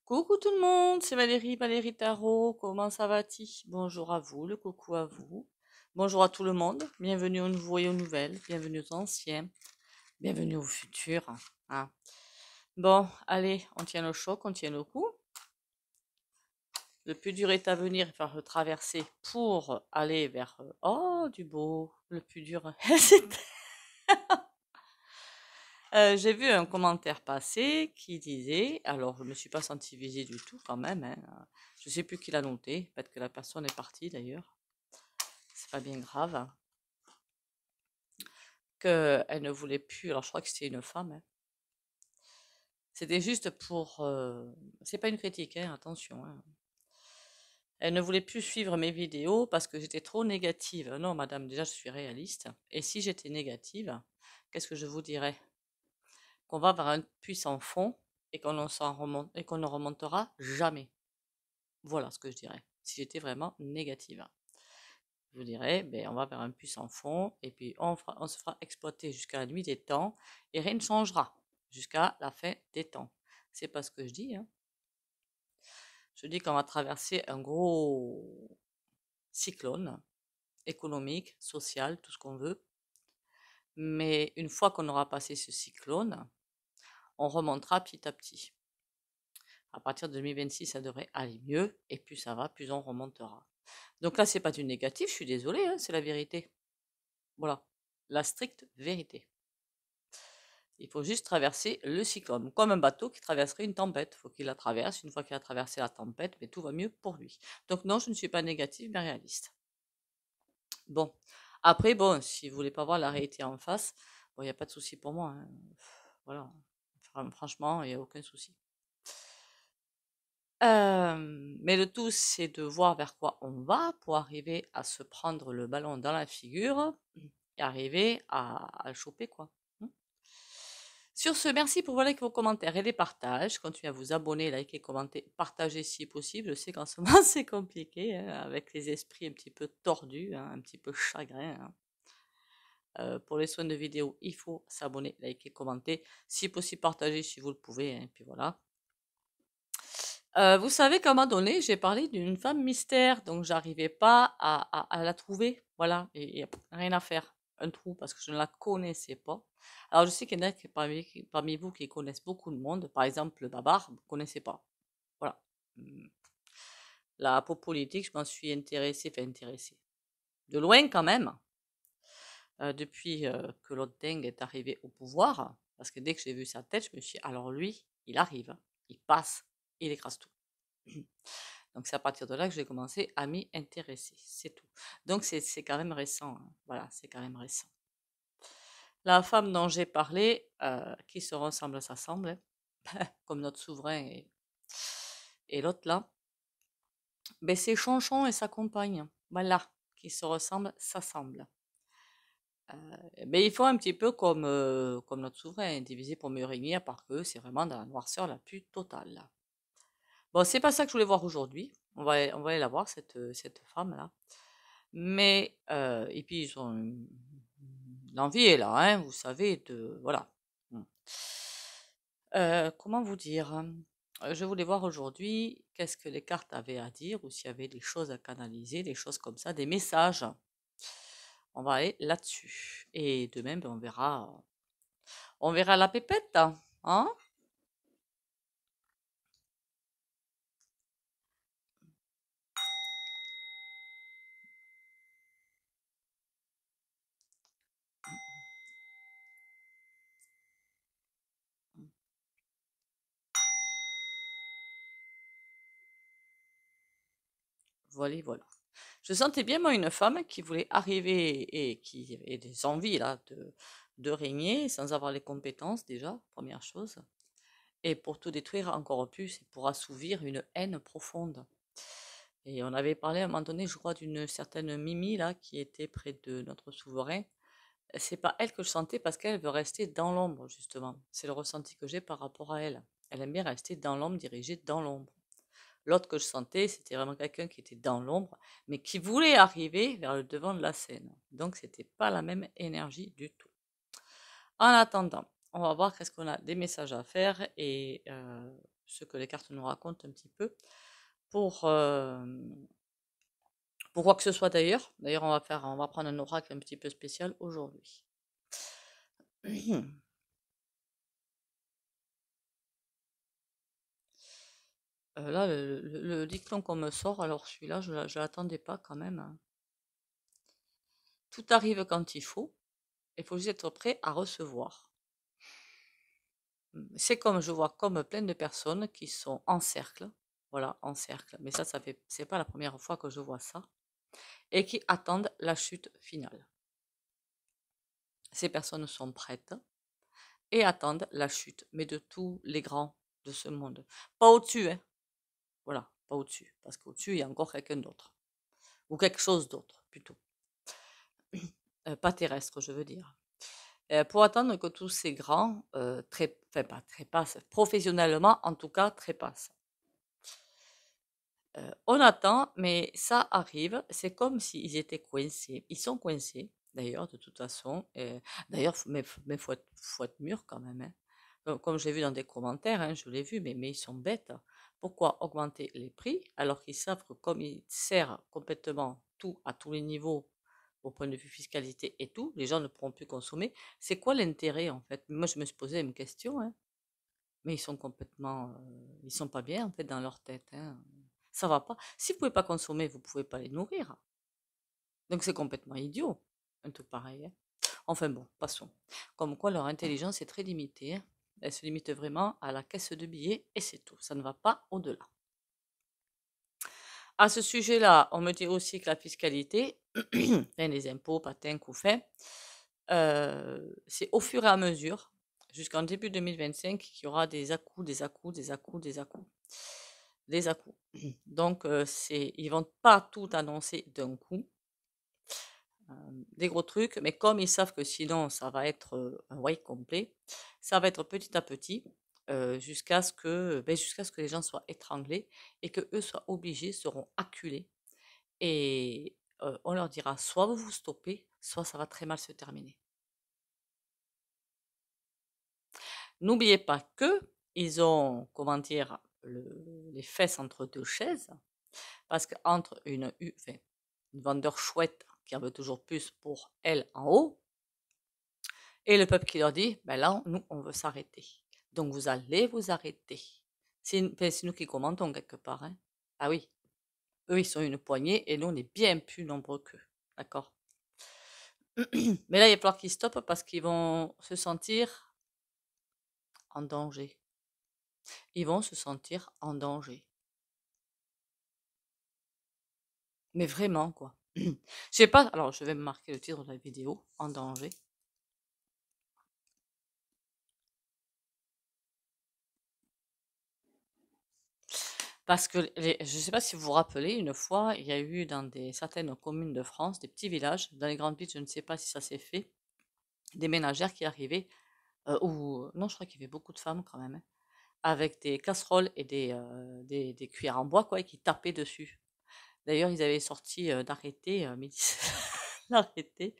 Coucou tout le monde, c'est Valérie, Valérie Tarot. Comment ça va-t-il? Bonjour à vous, le coucou à vous. Bonjour à tout le monde. Bienvenue aux nouveaux et aux nouvelles. Bienvenue aux anciens. Bienvenue aux futurs. Hein. Bon, allez, on tient le choc, on tient le coup. Le plus dur est à venir, il va falloir le traverser pour aller vers oh du beau. Le plus dur, c'est j'ai vu un commentaire passer qui disait, alors je me suis pas sentie visée du tout quand même, hein, je sais plus qui l'a noté, peut-être que la personne est partie d'ailleurs, c'est pas bien grave, qu'elle ne voulait plus, alors je crois que c'était une femme, hein. C'était juste pour, c'est pas une critique, hein, attention, hein. Elle ne voulait plus suivre mes vidéos parce que j'étais trop négative. Non, madame, déjà je suis réaliste. Et si j'étais négative, qu'est-ce que je vous dirais? Qu'on va vers un puissant fond et qu'on et qu'on ne remontera jamais. Voilà ce que je dirais, si j'étais vraiment négative. Je vous dirais, ben, on va vers un puissant fond, et puis on se fera exploiter jusqu'à la nuit des temps, et rien ne changera jusqu'à la fin des temps. C'est pas ce que je dis, hein. Je dis qu'on va traverser un gros cyclone économique, social, tout ce qu'on veut. Mais une fois qu'on aura passé ce cyclone, on remontera petit à petit. À partir de 2026, ça devrait aller mieux, et plus ça va, plus on remontera. Donc là, c'est pas du négatif, je suis désolée, hein, c'est la vérité. Voilà, la stricte vérité. Il faut juste traverser le cyclone, comme un bateau qui traverserait une tempête. Il faut qu'il la traverse. Une fois qu'il a traversé la tempête, mais tout va mieux pour lui. Donc non, je ne suis pas négative, mais réaliste. Bon, après, bon, si vous voulez pas voir la réalité en face, bon, il n'y a pas de souci pour moi, hein. Voilà, franchement, il n'y a aucun souci. Mais le tout, c'est de voir vers quoi on va pour arriver à se prendre le ballon dans la figure et arriver à le choper, quoi. Sur ce, merci pour vos likes, vos commentaires et les partages. Continuez à vous abonner, liker, commenter, partager si possible. Je sais qu'en ce moment, c'est compliqué, hein, avec les esprits un petit peu tordus, hein, un petit peu chagrins, hein. Pour les soins de vidéo, il faut s'abonner, liker, commenter. Si possible, partager si vous le pouvez, hein, et puis voilà. Vous savez qu'à un moment donné, j'ai parlé d'une femme mystère, donc j'arrivais pas à la trouver. Voilà, et rien à faire. Un trou, parce que je ne la connaissais pas. Alors, je sais qu'il y en a parmi vous qui connaissent beaucoup de monde. Par exemple, le Babar, vous ne connaissez pas. Voilà. La peau politique, je m'en suis intéressée, enfin intéressée. De loin quand même, depuis que l'autre dingue est arrivé au pouvoir. Parce que dès que j'ai vu sa tête, je me suis dit, alors lui, il arrive, il passe, il écrase tout. Donc c'est à partir de là que j'ai commencé à m'y intéresser, c'est tout. Donc c'est quand même récent, hein. Voilà, c'est quand même récent. La femme dont j'ai parlé, qui se ressemble, s'assemble, hein, comme notre souverain et l'autre là, ben c'est Chonchon et sa compagne, voilà, qui se ressemblent, s'assemblent. Mais ils font un petit peu comme notre souverain, divisé pour mieux régner, à part que c'est vraiment dans la noirceur la plus totale. Bon, c'est pas ça que je voulais voir aujourd'hui. On va aller la voir, cette femme-là. Mais, et puis, l'envie est là, hein, vous savez, voilà. Comment vous dire? Je voulais voir aujourd'hui qu'est-ce que les cartes avaient à dire, ou s'il y avait des choses à canaliser, des choses comme ça, des messages. On va aller là-dessus. Et demain, ben, on verra la pépette, hein? Voilà, voilà. Je sentais bien, moi, une femme qui voulait arriver et qui avait des envies, là, de régner sans avoir les compétences, déjà, première chose. Et pour tout détruire encore plus, c'est pour assouvir une haine profonde. Et on avait parlé à un moment donné, je crois, d'une certaine Mimi, là, qui était près de notre souverain. C'est pas elle que je sentais parce qu'elle veut rester dans l'ombre, justement. C'est le ressenti que j'ai par rapport à elle. Elle aime bien rester dans l'ombre, dirigée dans l'ombre. L'autre que je sentais, c'était vraiment quelqu'un qui était dans l'ombre, mais qui voulait arriver vers le devant de la scène. Donc, c'était pas la même énergie du tout. En attendant, on va voir qu'est-ce qu'on a des messages à faire et ce que les cartes nous racontent un petit peu, pour, pour quoi que ce soit d'ailleurs. D'ailleurs, on va prendre un oracle un petit peu spécial aujourd'hui. Là, le dicton qu'on me sort, alors celui-là, je ne l'attendais pas quand même, hein. Tout arrive quand il faut faut juste être prêt à recevoir. C'est comme, je vois comme plein de personnes qui sont en cercle, voilà, en cercle, mais c'est pas la première fois que je vois ça, et qui attendent la chute finale. Ces personnes sont prêtes et attendent la chute, mais de tous les grands de ce monde. Pas au-dessus, hein. Voilà, pas au-dessus, parce qu'au-dessus, il y a encore quelqu'un d'autre, ou quelque chose d'autre, plutôt. Pas terrestre, je veux dire. Pour attendre que tous ces grands, enfin pas trépassent, professionnellement en tout cas, trépassent. On attend, mais ça arrive, c'est comme s'ils étaient coincés. Ils sont coincés, d'ailleurs, de toute façon. D'ailleurs, mais faut être mûr quand même, hein. Comme j'ai vu dans des commentaires, hein, je l'ai vu, mais ils sont bêtes. Pourquoi augmenter les prix alors qu'ils savent que comme ils serrent complètement tout à tous les niveaux au point de vue fiscalité et tout, les gens ne pourront plus consommer. C'est quoi l'intérêt en fait? Moi, je me suis posé une question, hein, mais ils sont complètement, ils sont pas bien en fait dans leur tête, hein. Ça va pas. Si vous pouvez pas consommer, vous pouvez pas les nourrir. Donc c'est complètement idiot, un truc pareil, hein. Enfin bon, passons. Comme quoi leur intelligence est très limitée, hein. Elle se limite vraiment à la caisse de billets et c'est tout. Ça ne va pas au-delà. À ce sujet-là, on me dit aussi que la fiscalité, les impôts, patins, couffins, c'est au fur et à mesure, jusqu'en début 2025, qu'il y aura des à-coups, des à-coups, des à-coups, des à-coups, des à-coups. Donc, ils vont pas tout annoncer d'un coup, des gros trucs, mais comme ils savent que sinon ça va être un white complet, ça va être petit à petit, jusqu'à ce que les gens soient étranglés et que eux soient obligés, seront acculés et on leur dira soit vous vous stoppez, soit ça va très mal se terminer. N'oubliez pas que ils ont, comment dire, les fesses entre deux chaises, parce qu'entre enfin, une vendeur chouette qui en veut toujours plus pour elle en haut, et le peuple qui leur dit, ben là, nous, on veut s'arrêter. Donc vous allez vous arrêter. C'est nous qui commentons quelque part, hein. Ah oui, eux, ils sont une poignée et nous, on est bien plus nombreux qu'eux. D'accord? Mais là, il va falloir qu'ils stoppent parce qu'ils vont se sentir en danger. Ils vont se sentir en danger. Mais vraiment, quoi. Je sais pas, alors je vais me marquer le titre de la vidéo, en danger. Parce que je ne sais pas si vous vous rappelez, une fois, il y a eu dans certaines communes de France, des petits villages, dans les grandes villes, je ne sais pas si ça s'est fait, des ménagères qui arrivaient, ou non, je crois qu'il y avait beaucoup de femmes quand même, hein, avec des casseroles et des cuillères en bois, quoi, et qui tapaient dessus. D'ailleurs, ils avaient sorti d'arrêté, l'arrêté,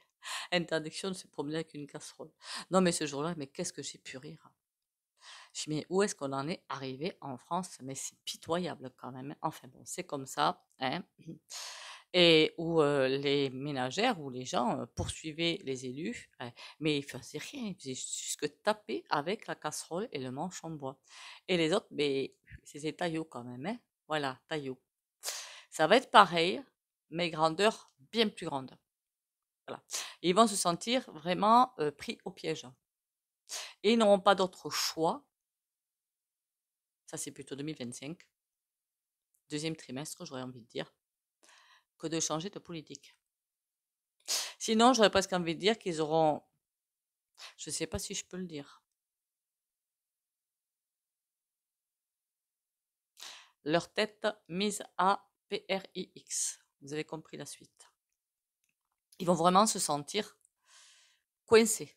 interdiction de se promener avec une casserole. Non, mais ce jour-là, mais qu'est-ce que j'ai pu rire. Je dis, mais où est-ce qu'on en est arrivé en France? Mais c'est pitoyable quand même. Enfin bon, c'est comme ça, hein. Et où les ménagères ou les gens poursuivaient les élus, mais ils faisaient rien, ils faisaient juste que taper avec la casserole et le manche en bois. Et les autres, mais c'était taillot quand même, hein. Voilà, taillot. Ça va être pareil, mais grandeur bien plus grande. Voilà. Et ils vont se sentir vraiment pris au piège. Et ils n'auront pas d'autre choix, ça c'est plutôt 2025, deuxième trimestre, j'aurais envie de dire, que de changer de politique. Sinon, j'aurais presque envie de dire qu'ils auront, je ne sais pas si je peux le dire, leur tête mise à PRIX. Vous avez compris la suite. Ils vont vraiment se sentir coincés.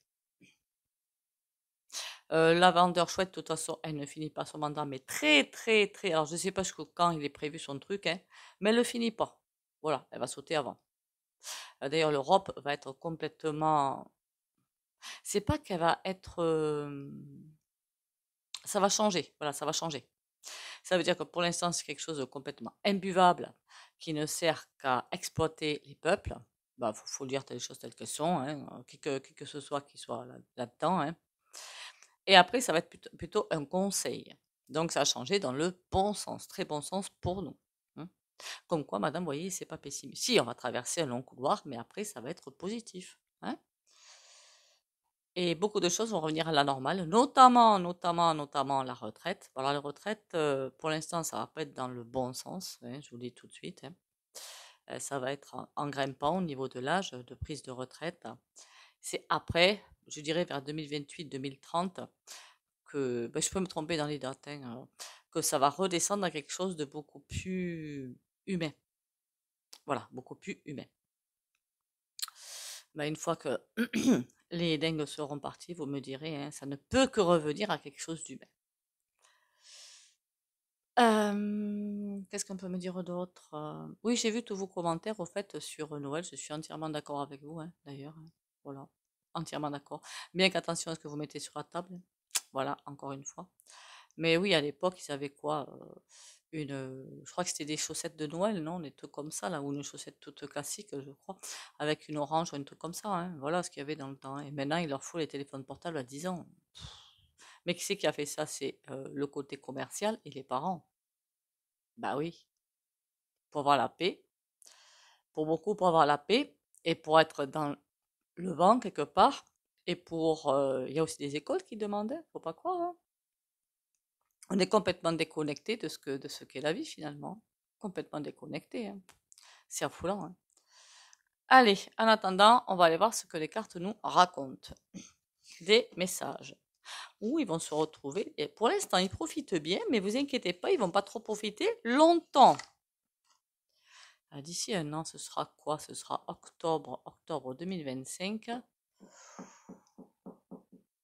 La vendeur chouette, de toute façon, elle ne finit pas son mandat, mais très, très, très. Alors, je ne sais pas jusqu'au quand il est prévu son truc, hein, mais elle ne le finit pas. Voilà, elle va sauter avant. D'ailleurs, l'Europe va être complètement. C'est pas qu'elle va être. Ça va changer. Voilà, ça va changer. Ça veut dire que pour l'instant, c'est quelque chose de complètement imbuvable qui ne sert qu'à exploiter les peuples. Bah, faut dire les choses telles qu'elles sont, hein, qui que ce soit qui soit là-dedans, hein. Et après, ça va être plutôt un conseil. Donc, ça a changé dans le bon sens, très bon sens pour nous, hein. Comme quoi, madame, vous voyez, c'est pas pessimiste. Si, on va traverser un long couloir, mais après, ça va être positif, hein. Et beaucoup de choses vont revenir à la normale, notamment la retraite. Voilà, la retraite, pour l'instant, ça va pas être dans le bon sens, hein, je vous le dis tout de suite, hein. Ça va être en grimpant au niveau de l'âge de prise de retraite. C'est après, je dirais vers 2028-2030, que, ben, je peux me tromper dans les dates, hein, que ça va redescendre à quelque chose de beaucoup plus humain. Voilà, beaucoup plus humain. Ben, une fois que les dingues seront partis, vous me direz, hein, ça ne peut que revenir à quelque chose d'humain. Qu'est-ce qu'on peut me dire d'autre? Oui, j'ai vu tous vos commentaires au fait sur Noël. Je suis entièrement d'accord avec vous, hein, d'ailleurs, hein. Voilà, entièrement d'accord. Bien qu'attention à ce que vous mettez sur la table. Voilà, encore une fois. Mais oui, à l'époque, ils avaient quoi? Je crois que c'était des chaussettes de Noël, non? Des trucs comme ça, là, ou une chaussette toute classique, je crois, avec une orange ou un truc comme ça, hein. Voilà ce qu'il y avait dans le temps, hein. Et maintenant, il leur faut les téléphones portables à 10 ans. Mais qui c'est qui a fait ça? C'est le côté commercial et les parents. Bah oui, pour avoir la paix, pour beaucoup pour avoir la paix, et pour être dans le vent quelque part, et pour... Il y a aussi des écoles qui demandaient, faut pas croire, hein. On est complètement déconnecté de ce qu'est la vie finalement. Complètement déconnecté, hein. C'est affolant, hein. Allez, en attendant, on va aller voir ce que les cartes nous racontent. Des messages. Où ils vont se retrouver. Et pour l'instant, ils profitent bien, mais vous inquiétez pas, ils vont pas trop profiter longtemps. D'ici un an, ce sera quoi? Ce sera octobre 2025.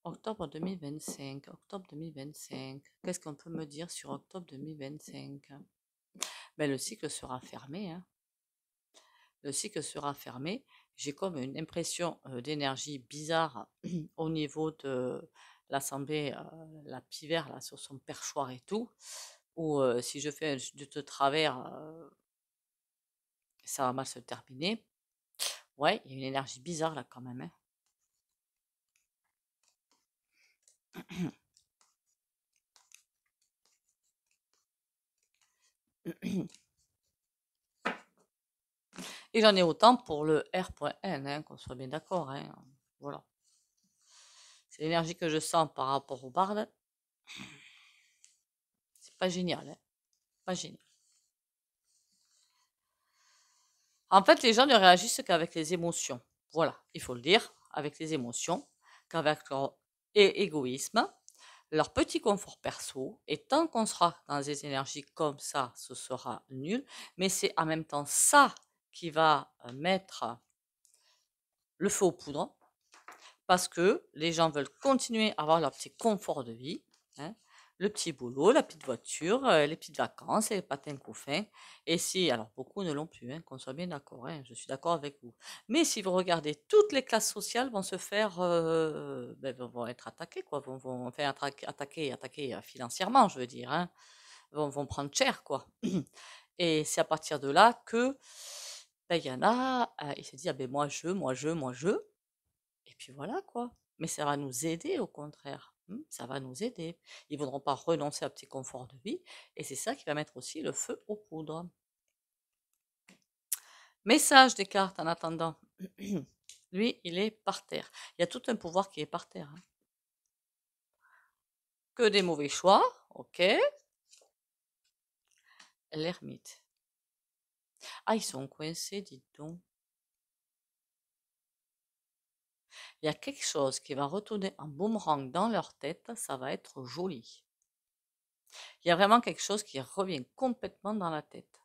Octobre 2025. Octobre 2025. Qu'est-ce qu'on peut me dire sur octobre 2025? Ben, le cycle sera fermé, hein. Le cycle sera fermé. J'ai comme une impression d'énergie bizarre au niveau de l'assemblée, la pivert là sur son perchoir et tout, ou si je fais de travers, ça va mal se terminer. Ouais, il y a une énergie bizarre là quand même, hein. Et j'en ai autant pour le R.N, hein, qu'on soit bien d'accord, hein. Voilà. C'est l'énergie que je sens par rapport au barde. C'est pas génial, hein. Pas génial. En fait, les gens ne réagissent qu'avec les émotions. Voilà, il faut le dire, avec les émotions, qu'avec leur égoïsme, leur petit confort perso. Et tant qu'on sera dans des énergies comme ça, ce sera nul. Mais c'est en même temps ça qui va mettre le feu aux poudres, parce que les gens veulent continuer à avoir leur petit confort de vie, hein, le petit boulot, la petite voiture, les petites vacances, les patins couffins. Et si, alors beaucoup ne l'ont plus, hein, qu'on soit bien d'accord, hein, je suis d'accord avec vous. Mais si vous regardez, toutes les classes sociales vont se faire, vont être attaquées, quoi, vont faire attaquer financièrement, je veux dire, hein, vont prendre cher, quoi. Et c'est à partir de là que, ben, il y en a, ils se disent, ah ben moi je. Et puis voilà quoi. Mais ça va nous aider au contraire. Ça va nous aider. Ils ne voudront pas renoncer à un petit confort de vie. Et c'est ça qui va mettre aussi le feu aux poudres. Message des cartes en attendant. Lui, il est par terre. Il y a tout un pouvoir qui est par terre, hein. Que des mauvais choix, ok. L'ermite. Ah, ils sont coincés, dites donc. Il y a quelque chose qui va retourner en boomerang dans leur tête, ça va être joli. Il y a vraiment quelque chose qui revient complètement dans la tête.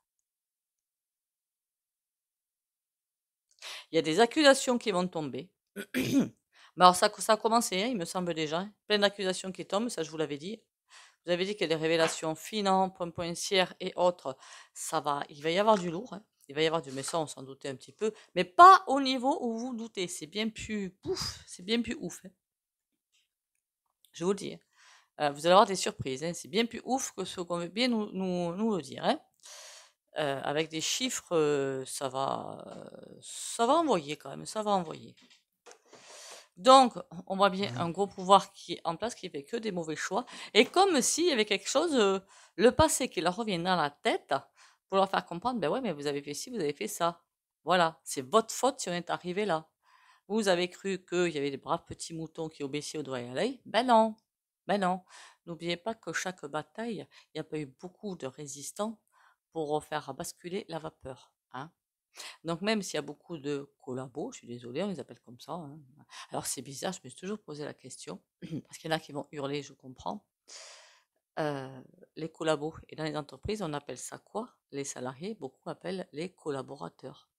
Il y a des accusations qui vont tomber. Mais alors ça a commencé, hein, il me semble déjà. Plein d'accusations qui tombent, ça je vous l'avais dit. Vous avez dit que les révélations finance, poncières et autres, ça va, il va y avoir du lourd, hein. Il va y avoir du, mais ça on s'en doutait un petit peu, mais pas au niveau où vous doutez. C'est bien plus ouf, hein. Je vous le dis, hein. vous allez avoir des surprises, hein. C'est bien plus ouf que ce qu'on veut bien nous le dire, hein. Avec des chiffres, ça va envoyer quand même, ça va envoyer. Donc, on voit bien un gros pouvoir qui est en place, qui fait que des mauvais choix. Et comme s'il y avait quelque chose, le passé qui leur revient dans la tête, pour leur faire comprendre, ben ouais, mais vous avez fait ci, vous avez fait ça. Voilà, c'est votre faute si on est arrivé là. Vous avez cru qu'il y avait des braves petits moutons qui obéissaient au doigt et à l'œil. Ben non, ben non. N'oubliez pas que chaque bataille, il n'y a pas eu beaucoup de résistants pour faire basculer la vapeur, hein. Donc même s'il y a beaucoup de collabos, je suis désolée, on les appelle comme ça, hein. Alors c'est bizarre, je me suis toujours posé la question, parce qu'il y en a qui vont hurler, je comprends. Les collabos. Et dans les entreprises, on appelle ça quoi? Les salariés, beaucoup appellent les collaborateurs.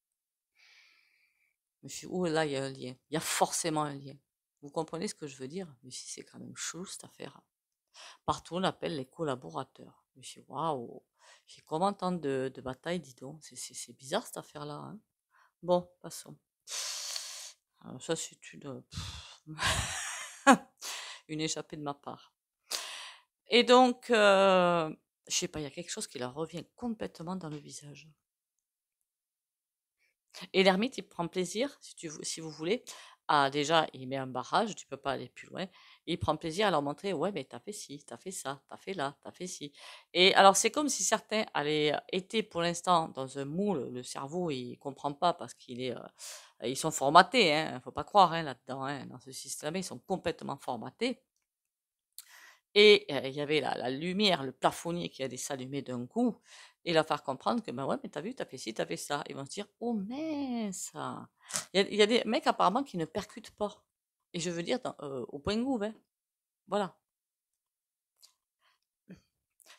Je me suis dit, oh là, il y a un lien. Il y a forcément un lien. Vous comprenez ce que je veux dire? Mais si c'est quand même chelou cette affaire. Partout, on appelle les collaborateurs. Je me suis dit, waouh, j'ai comment tant de batailles, dis donc. C'est bizarre cette affaire-là, hein. Bon, passons. Ça, c'est une échappée de ma part. Et donc, je sais pas, il y a quelque chose qui leur revient complètement dans le visage. Et l'ermite, il prend plaisir, si vous voulez, déjà, il met un barrage, tu peux pas aller plus loin. Et il prend plaisir à leur montrer, ouais, mais t'as fait ci, t'as fait ça, t'as fait là, t'as fait ci. Et alors, c'est comme si certains étaient pour l'instant dans un moule, le cerveau, il comprend pas parce ils sont formatés, hein, faut pas croire, hein, là-dedans, hein, dans ce système, ils sont complètement formatés. Et il y avait la lumière, le plafonnier qui allait s'allumer d'un coup et leur faire comprendre que, ben ouais, mais t'as vu, t'as fait ci, t'as fait ça. Ils vont se dire, oh mince! Il y a des mecs apparemment qui ne percutent pas. Et je veux dire, au point gouv, hein. Voilà.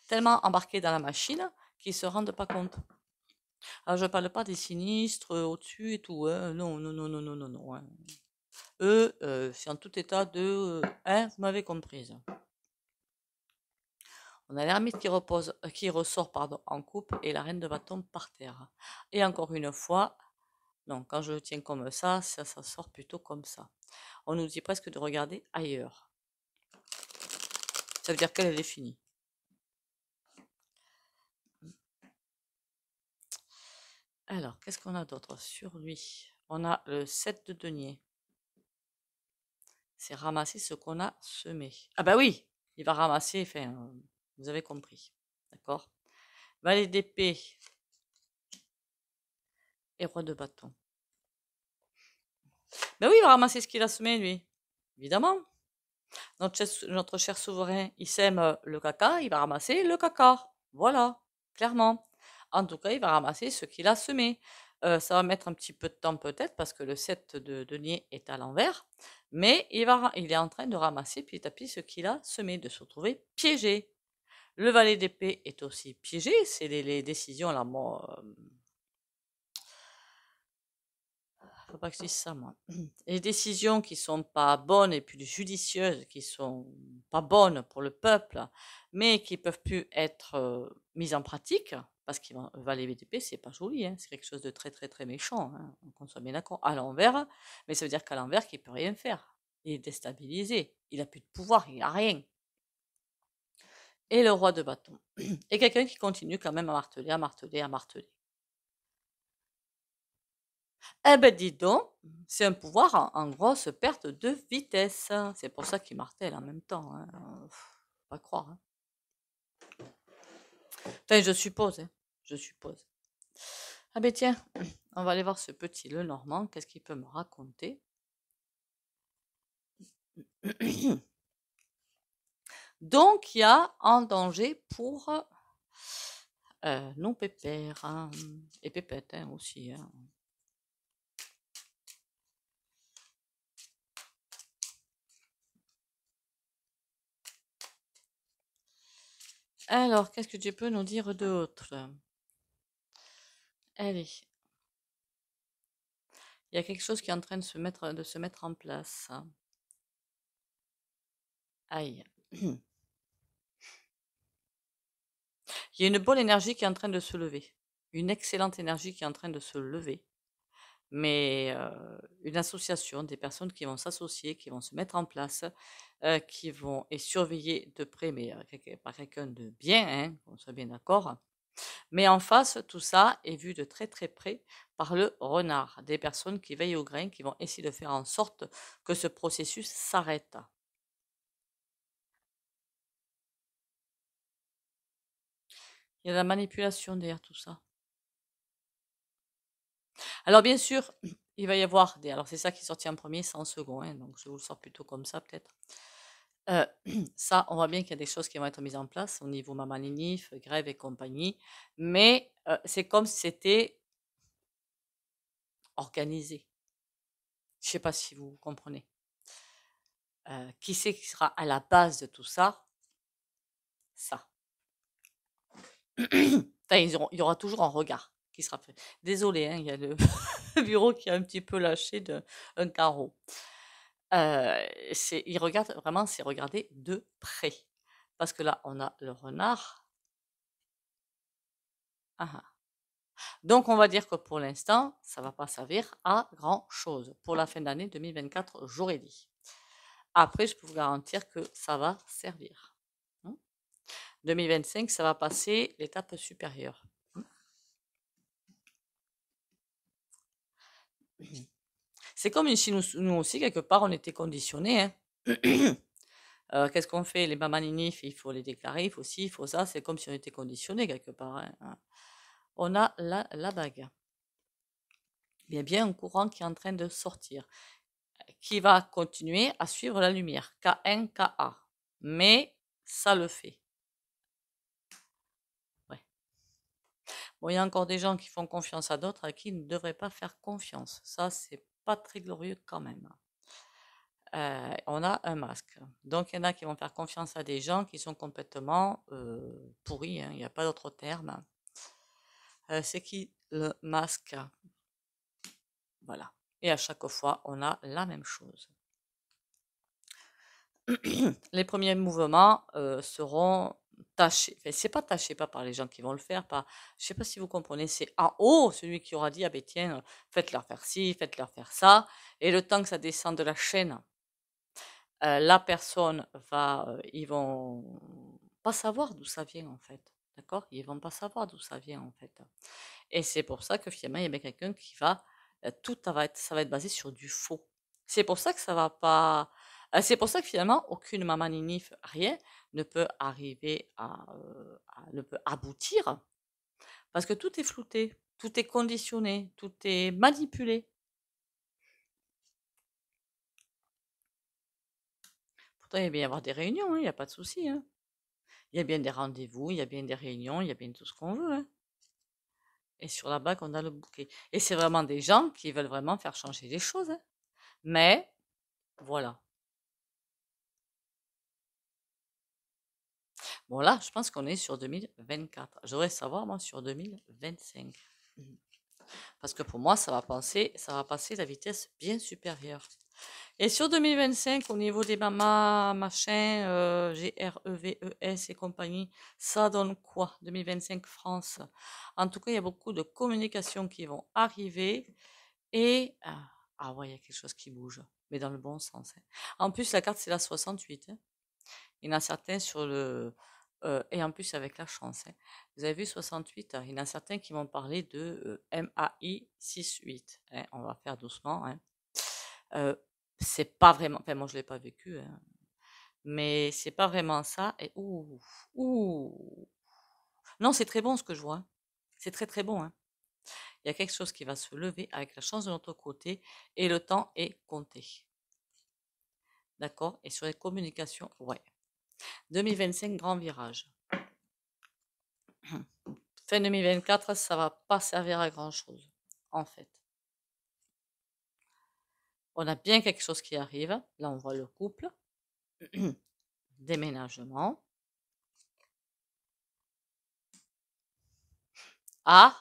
Tellement embarqués dans la machine qu'ils se rendent pas compte. Alors, je parle pas des sinistres au-dessus et tout, hein. Non, non, non, non, non, non, non, hein. Eux, c'est en tout état de, hein, vous m'avez comprise. On a l'ermite qui ressort pardon, en coupe et la reine de bâton par terre. Et encore une fois, non, quand je le tiens comme ça sort plutôt comme ça. On nous dit presque de regarder ailleurs. Ça veut dire qu'elle est finie. Alors, qu'est-ce qu'on a d'autre sur lui? On a le 7 de denier. C'est ramasser ce qu'on a semé. Ah bah oui, il va ramasser, enfin, vous avez compris. D'accord? Valet d'épée et roi de bâton. Ben oui, il va ramasser ce qu'il a semé, lui. Évidemment. Notre cher souverain, il sème le caca, il va ramasser le caca. Voilà, clairement. En tout cas, il va ramasser ce qu'il a semé. Ça va mettre un petit peu de temps peut-être parce que le 7 de denier est à l'envers. Mais il est en train de ramasser petit à petit ce qu'il a semé, de se retrouver piégé. Le valet d'épée est aussi piégé. C'est les décisions, là, moi, faut pas que je dise ça, moi. Les décisions qui sont pas bonnes et puis judicieuses, qui sont pas bonnes pour le peuple, mais qui peuvent plus être mises en pratique, parce qu'il va les VDP, c'est pas joli, hein, c'est quelque chose de très très très méchant, hein, qu'on soit bien d'accord, à l'envers, mais ça veut dire qu'à l'envers, qu'il peut rien faire. Il est déstabilisé, il a plus de pouvoir, il a rien. Et le roi de bâton. Et quelqu'un qui continue quand même à marteler, à marteler, à marteler. Eh ben dis donc, c'est un pouvoir en grosse perte de vitesse. C'est pour ça qu'il martèle en même temps, hein. Faut pas croire, hein. Enfin, je suppose, hein. Je suppose. Ah ben tiens, on va aller voir ce petit Lenormand. Qu'est-ce qu'il peut me raconter? Donc, il y a un danger pour non pépère, hein, et pépette, hein, aussi, hein. Alors, qu'est-ce que tu peux nous dire d'autre? Allez, il y a quelque chose qui est en train de se mettre en place. Aïe. Il y a une bonne énergie qui est en train de se lever. Une excellente énergie qui est en train de se lever. mais une association, des personnes qui vont s'associer, qui vont se mettre en place, qui vont et surveiller de près, mais par quelqu'un de bien, hein, qu'on soit bien d'accord. Mais en face, tout ça est vu de très très près par le renard, des personnes qui veillent au grain, qui vont essayer de faire en sorte que ce processus s'arrête. Il y a de la manipulation derrière tout ça. Alors bien sûr, il va y avoir des... Alors c'est ça qui est sorti en premier, c'est en second, hein, donc je vous le sors plutôt comme ça peut-être. Ça, on voit bien qu'il y a des choses qui vont être mises en place au niveau Mamaninif, grève et compagnie, mais c'est comme si c'était organisé. Je ne sais pas si vous comprenez. Qui c'est qui sera à la base de tout ça? Ça. Enfin, il y aura toujours un regard qui sera fait. Désolé, hein, il y a le bureau qui a un petit peu lâché un carreau. Il regarde vraiment, c'est regarder de près. Parce que là, on a le renard. Ah, ah. Donc, on va dire que pour l'instant, ça ne va pas servir à grand-chose. Pour la fin d'année 2024, j'aurais dit. Après, je peux vous garantir que ça va servir. 2025, ça va passer l'étape supérieure. C'est comme si nous aussi, quelque part, on était conditionnés. Hein. Qu'est-ce qu'on fait? Les mamaninifs, il faut les déclarer, il faut ci, il faut ça. C'est comme si on était conditionnés quelque part. Hein. On a la bague. Il y a bien un courant qui est en train de sortir, qui va continuer à suivre la lumière. K1, Ka. Mais ça le fait. Ouais. Bon, il y a encore des gens qui font confiance à d'autres à qui ils ne devraient pas faire confiance. Ça, c'est pas très glorieux quand même. On a un masque. Donc, il y en a qui vont faire confiance à des gens qui sont complètement pourris, hein, il n'y a pas d'autre terme. C'est qui le masque? Voilà. Et à chaque fois, on a la même chose. Les premiers mouvements seront tachés. Enfin, c'est pas taché, pas par les gens qui vont le faire, pas. Je sais pas si vous comprenez. C'est en haut celui qui aura dit ah ben tiens, faites-leur faire ci, faites-leur faire ça. Et le temps que ça descend de la chaîne, la personne va, ils vont pas savoir d'où ça vient en fait, d'accord? Ils vont pas savoir d'où ça vient en fait. Et c'est pour ça que finalement il y a bien quelqu'un qui va, ça va être basé sur du faux. C'est pour ça que ça va pas, c'est pour ça que finalement aucune maman-ninif, rien ne peut arriver ne peut aboutir parce que tout est flouté, tout est conditionné, tout est manipulé. Pourtant il y a bien y avoir des réunions, hein, il y a pas de souci, hein. Il y a bien des rendez-vous, il y a bien des réunions, il y a bien tout ce qu'on veut. Hein. Et sur la bague, on a le bouquet. Et c'est vraiment des gens qui veulent vraiment faire changer les choses. Hein. Mais, voilà. Bon, là, je pense qu'on est sur 2024. J'aurais savoir, moi, sur 2025. Parce que pour moi, ça va passer la vitesse bien supérieure. Et sur 2025, au niveau des mamas, machin, GREVES et compagnie, ça donne quoi? 2025 France. En tout cas, il y a beaucoup de communications qui vont arriver. Et, ah ouais, il y a quelque chose qui bouge, mais dans le bon sens. Hein. En plus, la carte, c'est la 68. Hein. Il y en a certains sur le... et en plus, avec la chance. Hein. Vous avez vu 68, il y en a certains qui vont parler de MAI 68. Hein. On va faire doucement. Hein. C'est pas vraiment... Enfin, moi, je l'ai pas vécu. Hein. Mais c'est pas vraiment ça. Et ouh. Non, c'est très bon ce que je vois. Hein. C'est très très bon. Hein. Il y a quelque chose qui va se lever avec la chance de notre côté et le temps est compté. D'accord? Et sur les communications, ouais. 2025, grand virage. Fin 2024, ça va pas servir à grand chose, en fait. On a bien quelque chose qui arrive. Là, on voit le couple. Déménagement. Ah,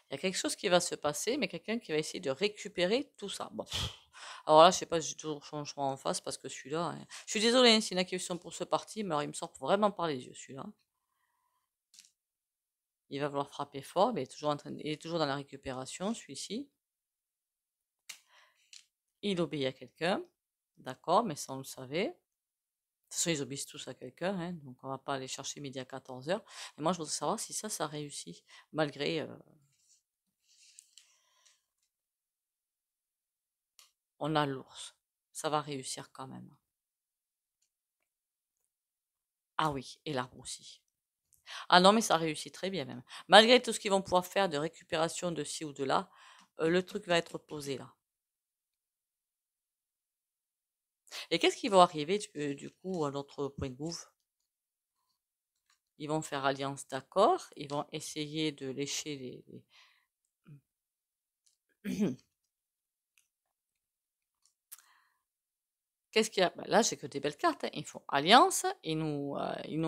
il y a quelque chose qui va se passer, mais quelqu'un qui va essayer de récupérer tout ça. Bon. Alors là, je sais pas, j'ai toujours changement en face parce que celui-là. Hein. Je suis désolée hein, s'il y en a qui sont pour ce parti, mais alors il me sort vraiment par les yeux celui-là. Il va vouloir frapper fort, mais il est toujours dans la récupération, celui-ci. Il obéit à quelqu'un. D'accord, mais ça on le savait. De toute façon, ils obéissent tous à quelqu'un, hein, donc on va pas aller chercher midi à 14h. Et moi, je voudrais savoir si ça réussit, malgré... on a l'ours. Ça va réussir quand même. Ah oui, et l'arbre aussi. Ah non, mais ça réussit très bien même. Malgré tout ce qu'ils vont pouvoir faire de récupération de ci ou de là, le truc va être posé là. Et qu'est-ce qui va arriver du coup à notre point de move? Ils vont faire alliance d'accord, ils vont essayer de lécher Qu'est-ce qu'il y a? Ben là, j'ai que des belles cartes, hein. Ils font alliance, ils nous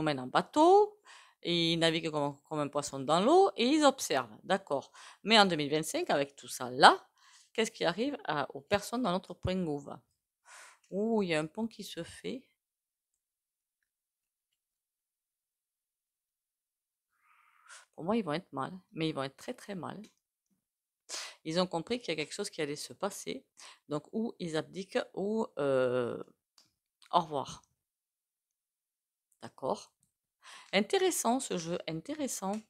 mènent en bateau, et ils naviguent comme un poisson dans l'eau, et ils observent. D'accord. Mais en 2025, avec tout ça là, qu'est-ce qui arrive aux personnes dans notre point de move? Ouh, il y a un pont qui se fait. Pour moi, ils vont être mal, mais ils vont être très très mal. Ils ont compris qu'il y a quelque chose qui allait se passer, donc ou ils abdiquent ou au revoir. D'accord. Intéressant ce jeu, intéressant.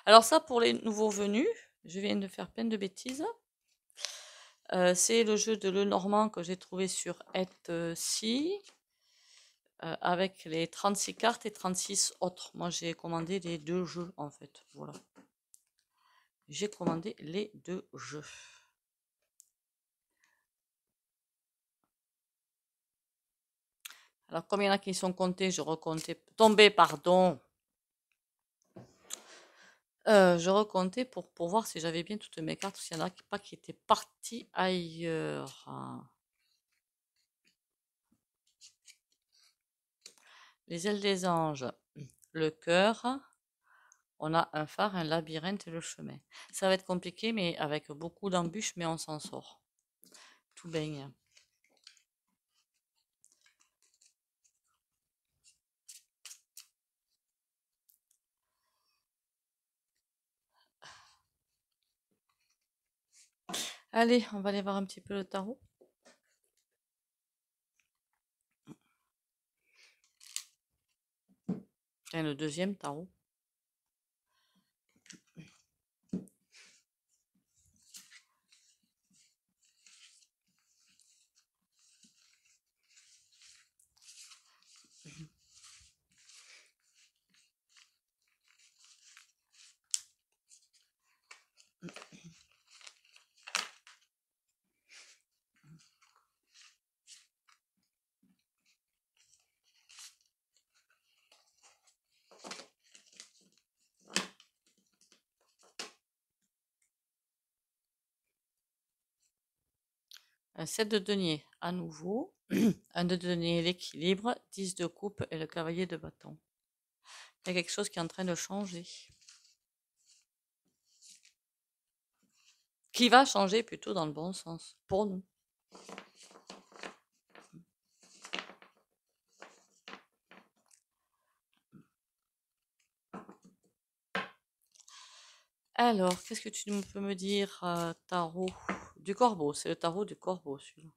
Alors ça, pour les nouveaux venus, je viens de faire plein de bêtises. C'est le jeu de Lenormand que j'ai trouvé sur Etsy, avec les 36 cartes et 36 autres. Moi, j'ai commandé les 2 jeux, en fait. Voilà. J'ai commandé les 2 jeux. Alors, comme il y en a qui sont tombés, pardon. Je recomptais pour voir si j'avais bien toutes mes cartes, s'il y en a pas qui étaient parties ailleurs. Les ailes des anges, le cœur, on a un phare, un labyrinthe et le chemin. Ça va être compliqué, mais avec beaucoup d'embûches, mais on s'en sort. Tout baigne. Allez, on va aller voir un petit peu le tarot. Tiens, le deuxième tarot. Un 7 de denier, à nouveau. Un de denier, l'équilibre. 10 de coupe et le cavalier de bâton. Il y a quelque chose qui est en train de changer. Qui va changer plutôt dans le bon sens, pour nous. Alors, qu'est-ce que tu peux me dire, tarot du corbeau? C'est le tarot du corbeau, celui-là.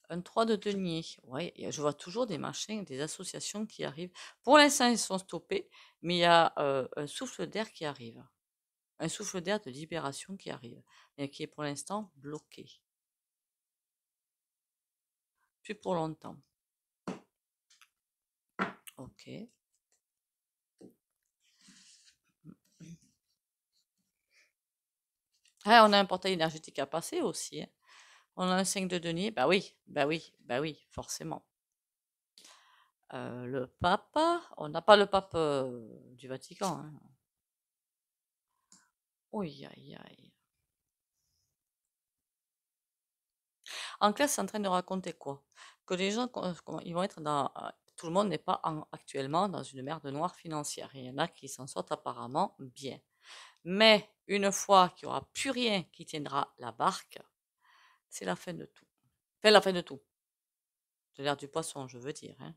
Un 3 de denier. Ouais, je vois toujours des machins, des associations qui arrivent. Pour l'instant, ils sont stoppés, mais il y a un souffle d'air qui arrive. Un souffle d'air de libération qui arrive, mais qui est pour l'instant bloqué. Plus pour longtemps. Ok. Ah, on a un portail énergétique à passer aussi, hein. On a un 5 de denier. Bah oui, bah oui, bah oui, forcément. Le pape, on n'a pas le pape du Vatican, hein. Oui, aïe, aïe. En classe, c'est en train de raconter quoi? Que les gens, ils vont être dans... Tout le monde n'est pas actuellement dans une merde noire financière. Il y en a qui s'en sortent apparemment bien. Mais une fois qu'il n'y aura plus rien qui tiendra la barque, c'est la fin de tout. Enfin, la fin de tout. De l'air du poisson, je veux dire, hein.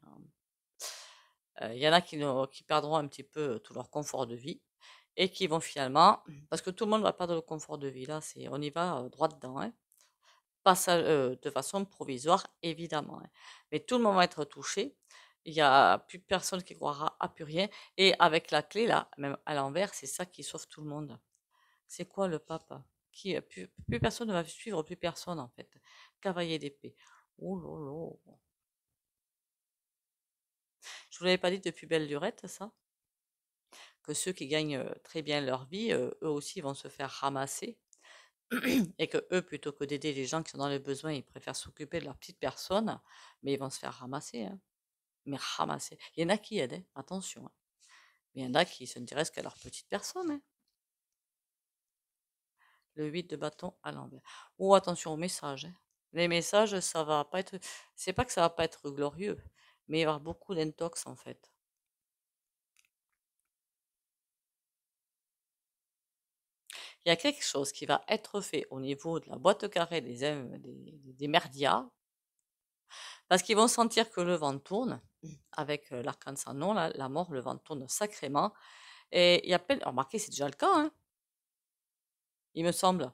Il y en a qui perdront un petit peu tout leur confort de vie et qui vont finalement, parce que tout le monde va perdre le confort de vie, là, on y va droit dedans, hein. Pas ça, de façon provisoire, évidemment, hein. Mais tout le monde va être touché. Il y a plus personne qui croira à plus rien. Et avec la clé, là, même à l'envers, c'est ça qui sauve tout le monde. C'est quoi le pape? Plus personne ne va suivre plus personne, en fait. Cavalier d'épée. Oh là là. Je vous l'avais pas dit depuis belle lurette, ça? Que ceux qui gagnent très bien leur vie, eux aussi vont se faire ramasser. Et que eux, plutôt que d'aider les gens qui sont dans le besoin, ils préfèrent s'occuper de leur petite personne, mais ils vont se faire ramasser, hein. Mais ramasser. Il y en a qui aident, hein, attention, hein. Mais il y en a qui se n'intéressent qu'à leur petite personne, hein. Le 8 de bâton à l'envers. Oh, attention aux messages, hein. Les messages, ça va pas être. C'est pas que ça va pas être glorieux, mais il va y avoir beaucoup d'intox en fait. Il y a quelque chose qui va être fait au niveau de la boîte carrée des merdias, parce qu'ils vont sentir que le vent tourne, avec l'arcane sans nom, là, la mort, le vent tourne sacrément. Et il y a plein. Remarquez, c'est déjà le cas, hein, il me semble.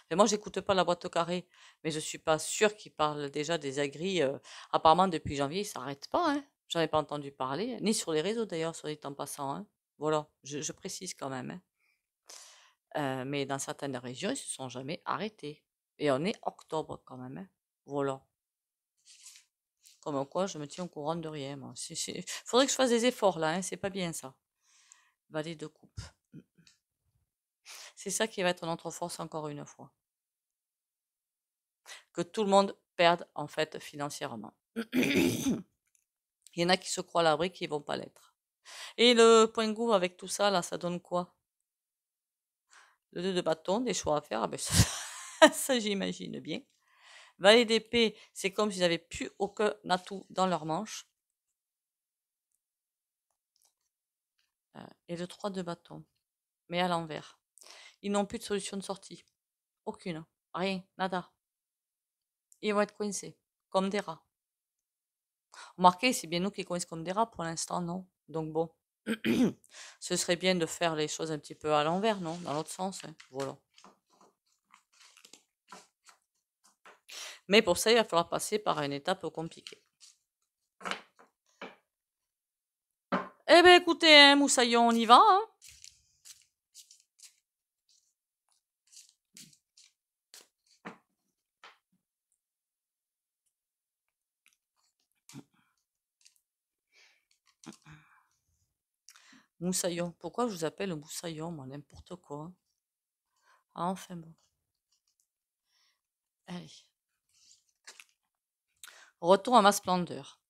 Mais moi, j'écoute pas la boîte carrée, mais je suis pas sûre qu'ils parlent déjà des agris. Apparemment, depuis janvier, ils s'arrêtent pas, hein. J'en ai pas entendu parler, ni sur les réseaux d'ailleurs, soit dit en passant, hein. Voilà, je précise quand même, hein. Mais dans certaines régions, ils se sont jamais arrêtés. Et on est octobre quand même, hein. Voilà. Comme quoi, je me tiens au courant de rien, moi. Faudrait que je fasse des efforts là, hein. C'est pas bien ça. Valet de coupe. C'est ça qui va être notre force encore une fois. Que tout le monde perde en fait financièrement. Il y en a qui se croient à l'abri qui vont pas l'être. Et le point gouv avec tout ça, là, ça donne quoi? Le 2 de bâton, des choix à faire. Ah ben, ça, j'imagine bien. Valet d'épée, c'est comme s'ils n'avaient plus aucun atout dans leur manche. Et le 3 de bâton, mais à l'envers. Ils n'ont plus de solution de sortie. Aucune. Rien. Nada. Ils vont être coincés. Comme des rats. Remarquez, c'est bien nous qui coincent comme des rats pour l'instant, non? Donc bon. Ce serait bien de faire les choses un petit peu à l'envers, non? Dans l'autre sens, hein. Voilà. Mais pour ça, il va falloir passer par une étape compliquée. Eh bien, écoutez, hein, Moussaillon, on y va, hein? Moussaillon. Pourquoi je vous appelle Moussaillon, moi, n'importe quoi. Ah, enfin bon. Allez. Retour à ma splendeur.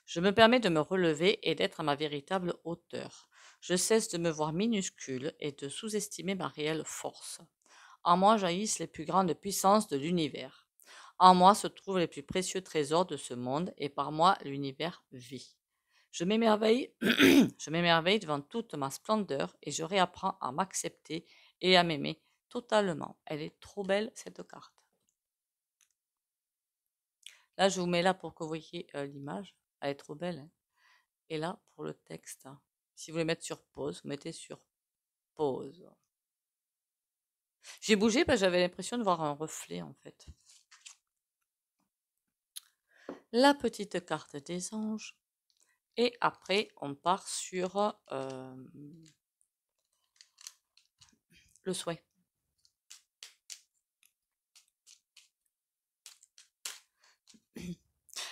Je me permets de me relever et d'être à ma véritable hauteur. Je cesse de me voir minuscule et de sous-estimer ma réelle force. En moi jaillissent les plus grandes puissances de l'univers. En moi se trouvent les plus précieux trésors de ce monde et par moi l'univers vit. Je m'émerveille, je m'émerveille devant toute ma splendeur et je réapprends à m'accepter et à m'aimer totalement. Elle est trop belle cette carte. Là, je vous mets là pour que vous voyez l'image. Elle est trop belle, hein. Et là, pour le texte, hein, si vous voulez mettre sur pause, vous mettez sur pause. J'ai bougé parce que j'avais l'impression de voir un reflet en fait. La petite carte des anges. Et après, on part sur le souhait.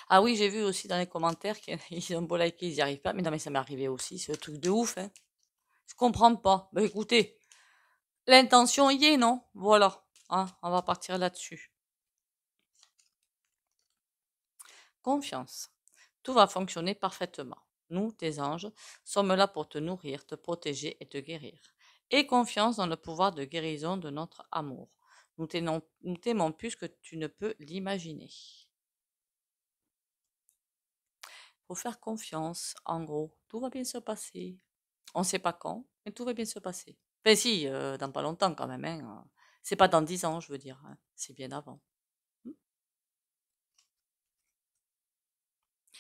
Ah oui, j'ai vu aussi dans les commentaires qu'ils ont beau liker, ils n'y arrivent pas. Mais non, mais ça m'est arrivé aussi, c'est un truc de ouf, hein. Je comprends pas. Bah écoutez, l'intention y est, non? Voilà. Hein, on va partir là-dessus. Confiance. Tout va fonctionner parfaitement. Nous, tes anges, sommes là pour te nourrir, te protéger et te guérir. Aie confiance dans le pouvoir de guérison de notre amour. Nous t'aimons plus que tu ne peux l'imaginer. Faut faire confiance, en gros. Tout va bien se passer. On ne sait pas quand, mais tout va bien se passer. Enfin si, dans pas longtemps quand même, hein. C'est pas dans 10 ans, je veux dire, hein. C'est bien avant.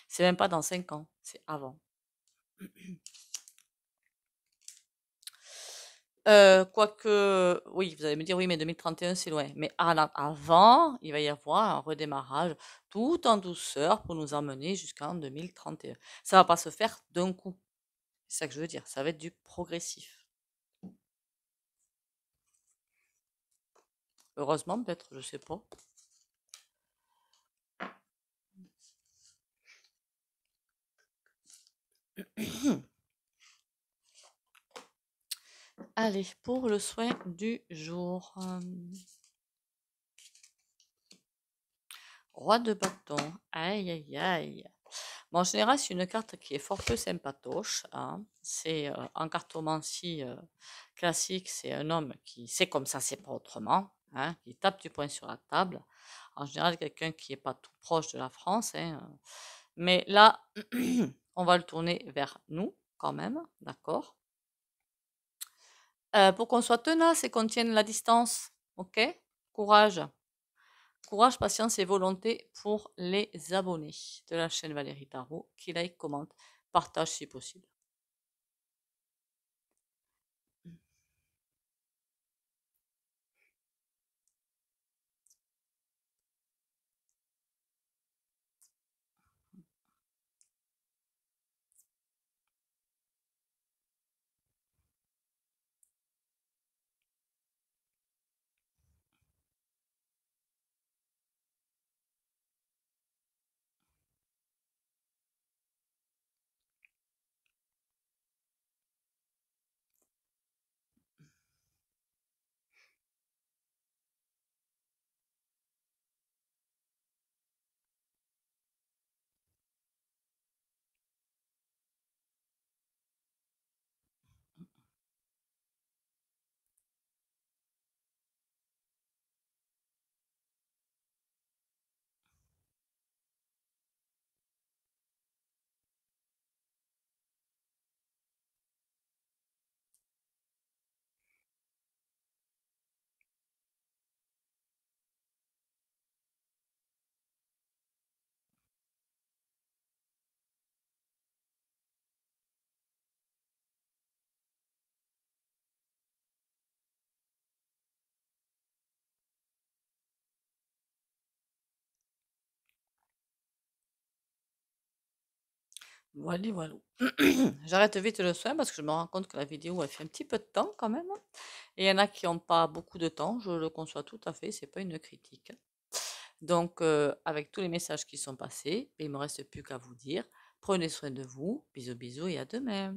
C'est même pas dans 5 ans, c'est avant. Quoique, oui, vous allez me dire, oui, mais 2031, c'est loin. Mais avant, il va y avoir un redémarrage tout en douceur pour nous emmener jusqu'en 2031. Ça va pas se faire d'un coup. C'est ça que je veux dire. Ça va être du progressif. Heureusement, peut-être, je sais pas. Allez, pour le soin du jour. Roi de bâton. Aïe, aïe, aïe. Bon, en général, c'est une carte qui est fort peu sympatoche, hein. C'est en cartomancie classique, c'est un homme qui sait comme ça, c'est pas autrement, hein, qui tape du poing sur la table. En général, quelqu'un qui est pas tout proche de la France, hein. Mais là, on va le tourner vers nous quand même, d'accord? Pour qu'on soit tenace et qu'on tienne la distance, ok? Courage. Courage, patience et volonté pour les abonnés de la chaîne Valérie Tarot qui like, commente, partage si possible. Voilà, voilà. J'arrête vite le soin parce que je me rends compte que la vidéo elle fait un petit peu de temps quand même. Et il y en a qui n'ont pas beaucoup de temps, je le conçois tout à fait, c'est pas une critique. Donc, avec tous les messages qui sont passés, il me reste plus qu'à vous dire, prenez soin de vous, bisous bisous et à demain.